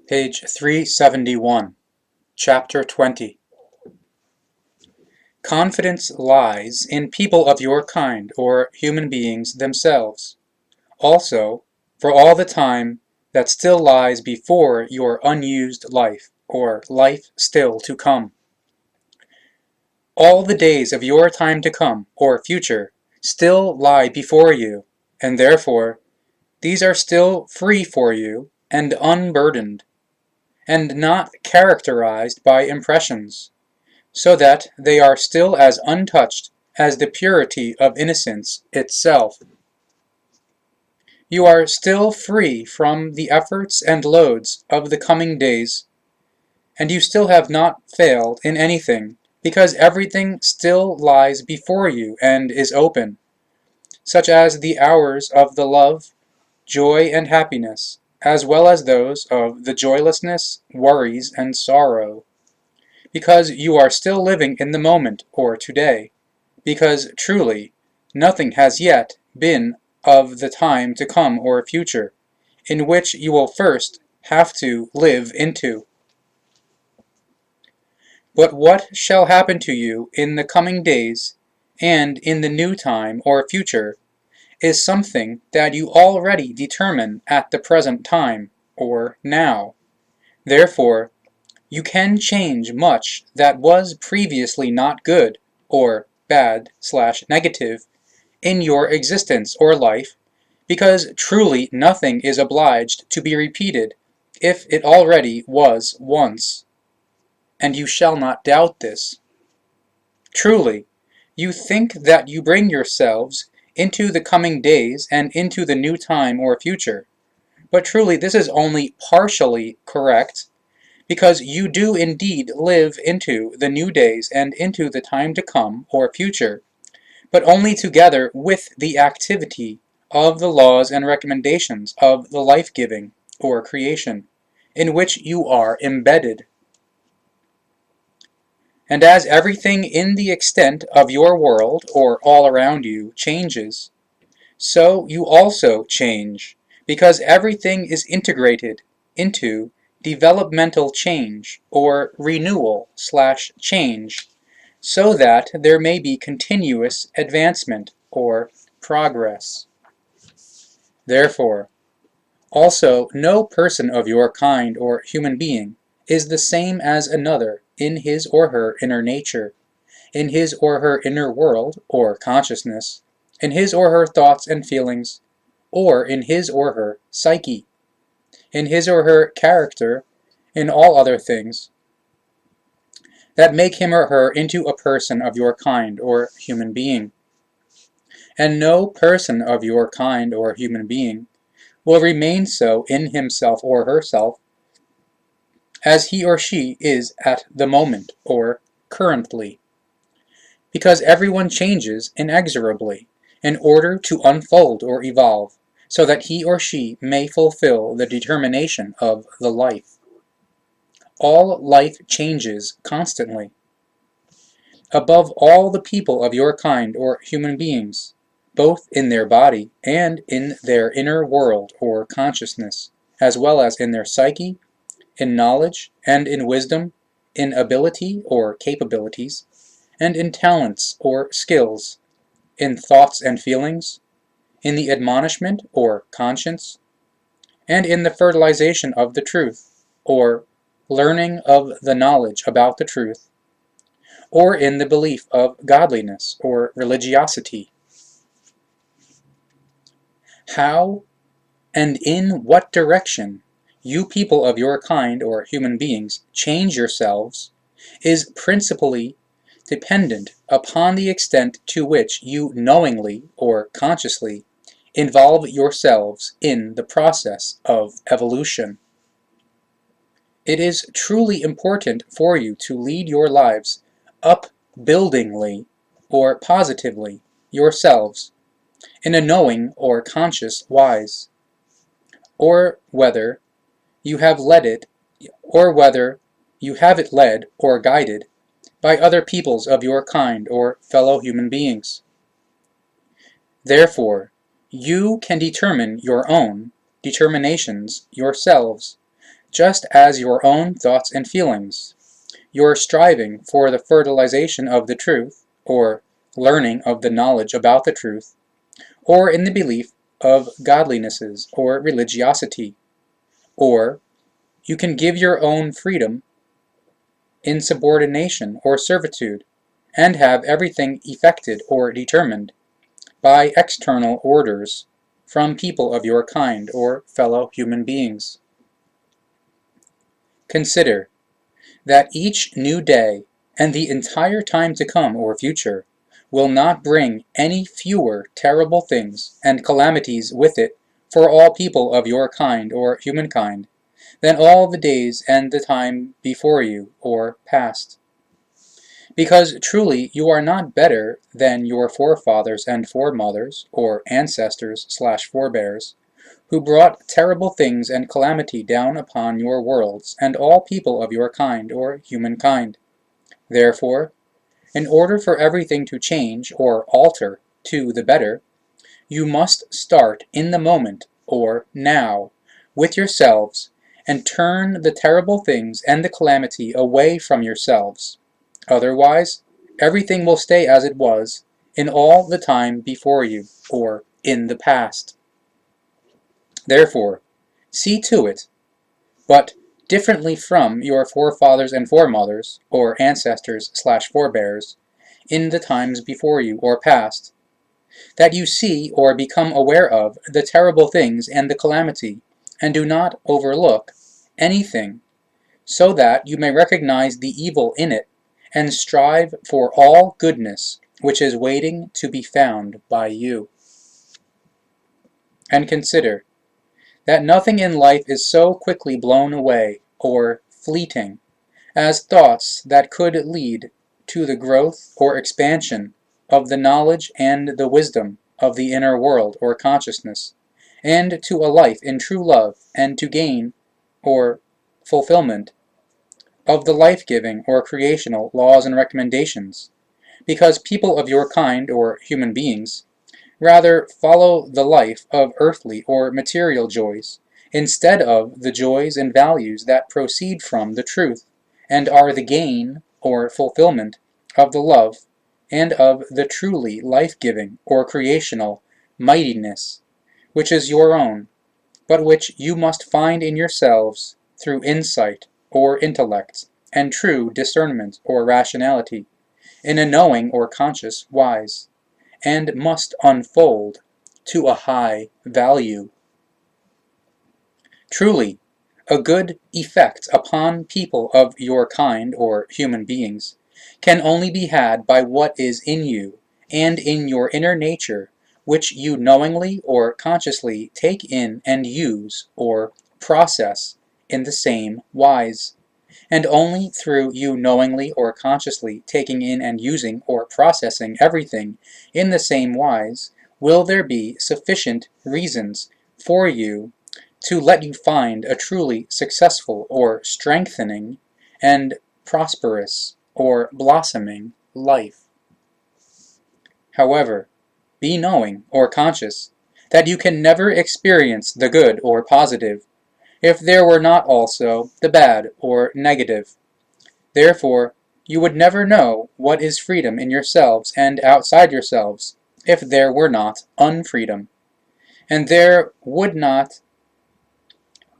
Page 371, Chapter 20. Confidence lies in people of your kind or human beings themselves. Also, for all the time that still lies before your unused life or life still to come. All the days of your time to come or future still lie before you, and therefore these are still free for you and unburdened, and not characterized by impressions, so that they are still as untouched as the purity of innocence itself. You are still free from the efforts and loads of the coming days, and you still have not failed in anything, because everything still lies before you and is open, such as the hours of the love, joy, and happiness, as well as those of the joylessness, worries, and sorrow. Because you are still living in the moment or today, because truly nothing has yet been of the time to come or future, in which you will first have to live into. But what shall happen to you in the coming days and in the new time or future is something that you already determine at the present time or now. Therefore, you can change much that was previously not good or bad/negative in your existence or life, because truly nothing is obliged to be repeated if it already was once, and you shall not doubt this. Truly, you think that you bring yourselves into the coming days and into the new time or future, but truly this is only partially correct, because you do indeed live into the new days and into the time to come or future, but only together with the activity of the laws and recommendations of the life-giving or creation, in which you are embedded. And as everything in the extent of your world or all around you changes, so you also change, because everything is integrated into developmental change or renewal/change, so that there may be continuous advancement or progress. Therefore, also no person of your kind or human being is the same as another in his or her inner nature, in his or her inner world or consciousness, in his or her thoughts and feelings, or in his or her psyche, in his or her character, in all other things that make him or her into a person of your kind or human being. And no person of your kind or human being will remain so in himself or herself as he or she is at the moment or currently, because everyone changes inexorably in order to unfold or evolve, so that he or she may fulfill the determination of the life. All life changes constantly. Above all the people of your kind or human beings, both in their body and in their inner world or consciousness, as well as in their psyche, in knowledge and in wisdom, in ability or capabilities, and in talents or skills, in thoughts and feelings, in the admonishment or conscience, and in the fertilization of the truth, or learning of the knowledge about the truth, or in the belief of godliness or religiosity. How and in what direction you people of your kind or human beings change yourselves is principally dependent upon the extent to which you knowingly or consciously involve yourselves in the process of evolution. It is truly important for you to lead your lives upbuildingly or positively yourselves in a knowing or conscious wise, or whether you have led it, or whether you have it led or guided by other peoples of your kind or fellow human beings. Therefore, you can determine your own determinations yourselves, just as your own thoughts and feelings, your striving for the fertilization of the truth, or learning of the knowledge about the truth, or in the belief of godlinesses or religiosity, or you can give your own freedom in subordination or servitude, and have everything effected or determined by external orders from people of your kind or fellow human beings. Consider that each new day and the entire time to come or future will not bring any fewer terrible things and calamities with it for all people of your kind or humankind than all the days and the time before you or past. Because truly you are not better than your forefathers and foremothers, or ancestors/forebears, who brought terrible things and calamity down upon your worlds and all people of your kind or humankind. Therefore, in order for everything to change or alter to the better, you must start in the moment, or now, with yourselves, and turn the terrible things and the calamity away from yourselves. Otherwise, everything will stay as it was in all the time before you, or in the past. Therefore, see to it, but differently from your forefathers and foremothers, or ancestors/forebears, in the times before you or past, that you see or become aware of the terrible things and the calamity, and do not overlook anything, so that you may recognize the evil in it, and strive for all goodness which is waiting to be found by you. And consider that nothing in life is so quickly blown away, or fleeting, as thoughts that could lead to the growth or expansion of the knowledge and the wisdom of the inner world or consciousness, and to a life in true love, and to gain or fulfillment of the life-giving or creational laws and recommendations, because people of your kind or human beings rather follow the life of earthly or material joys, instead of the joys and values that proceed from the truth, and are the gain or fulfillment of the love and of the truly life-giving or creational mightiness, which is your own, but which you must find in yourselves through insight or intellect, and true discernment or rationality, in a knowing or conscious wise, and must unfold to a high value. Truly, a good effect upon people of your kind or human beings can only be had by what is in you and in your inner nature, which you knowingly or consciously take in and use or process in the same wise. And only through you knowingly or consciously taking in and using or processing everything in the same wise will there be sufficient reasons for you to let you find a truly successful or strengthening and prosperous or blossoming life. However, be knowing or conscious that you can never experience the good or positive if there were not also the bad or negative. Therefore, you would never know what is freedom in yourselves and outside yourselves if there were not unfreedom, and there would not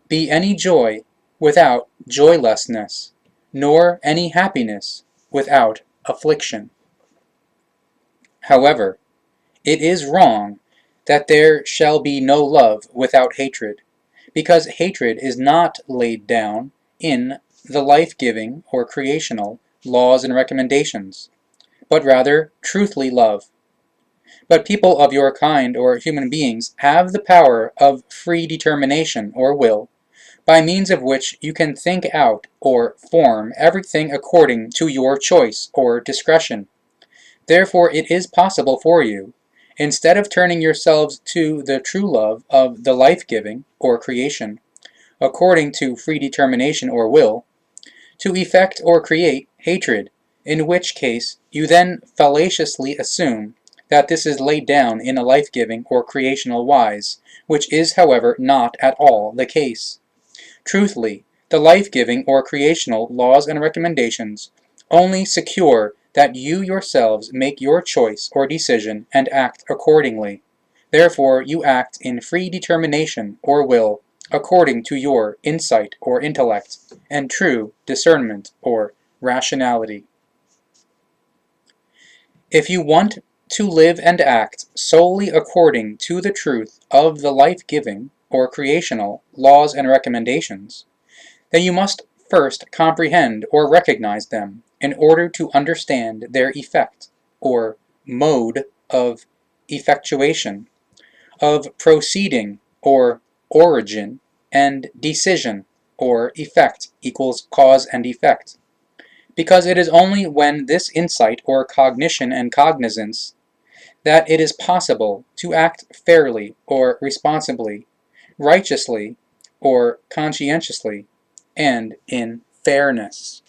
be any joy without joylessness, nor any happiness without affliction. However, it is wrong that there shall be no love without hatred, because hatred is not laid down in the life-giving or creational laws and recommendations, but rather truthfully love. But people of your kind or human beings have the power of free determination or will, by means of which you can think out or form everything according to your choice or discretion. Therefore it is possible for you, instead of turning yourselves to the true love of the life-giving or creation, according to free determination or will, to effect or create hatred, in which case you then fallaciously assume that this is laid down in a life-giving or creational wise, which is, however, not at all the case. Truthfully, The life-giving or creational laws and recommendations only secure that you yourselves make your choice or decision and act accordingly. Therefore, you act in free determination or will, according to your insight or intellect, and true discernment or rationality. If you want to live and act solely according to the truth of the life-giving or creational laws and recommendations, then you must first comprehend or recognize them in order to understand their effect, or mode of effectuation, of proceeding, or origin, and decision, or effect equals cause and effect. Because it is only when this insight or cognition and cognizance that it is possible to act fairly or responsibly, righteously or conscientiously, and in fairness.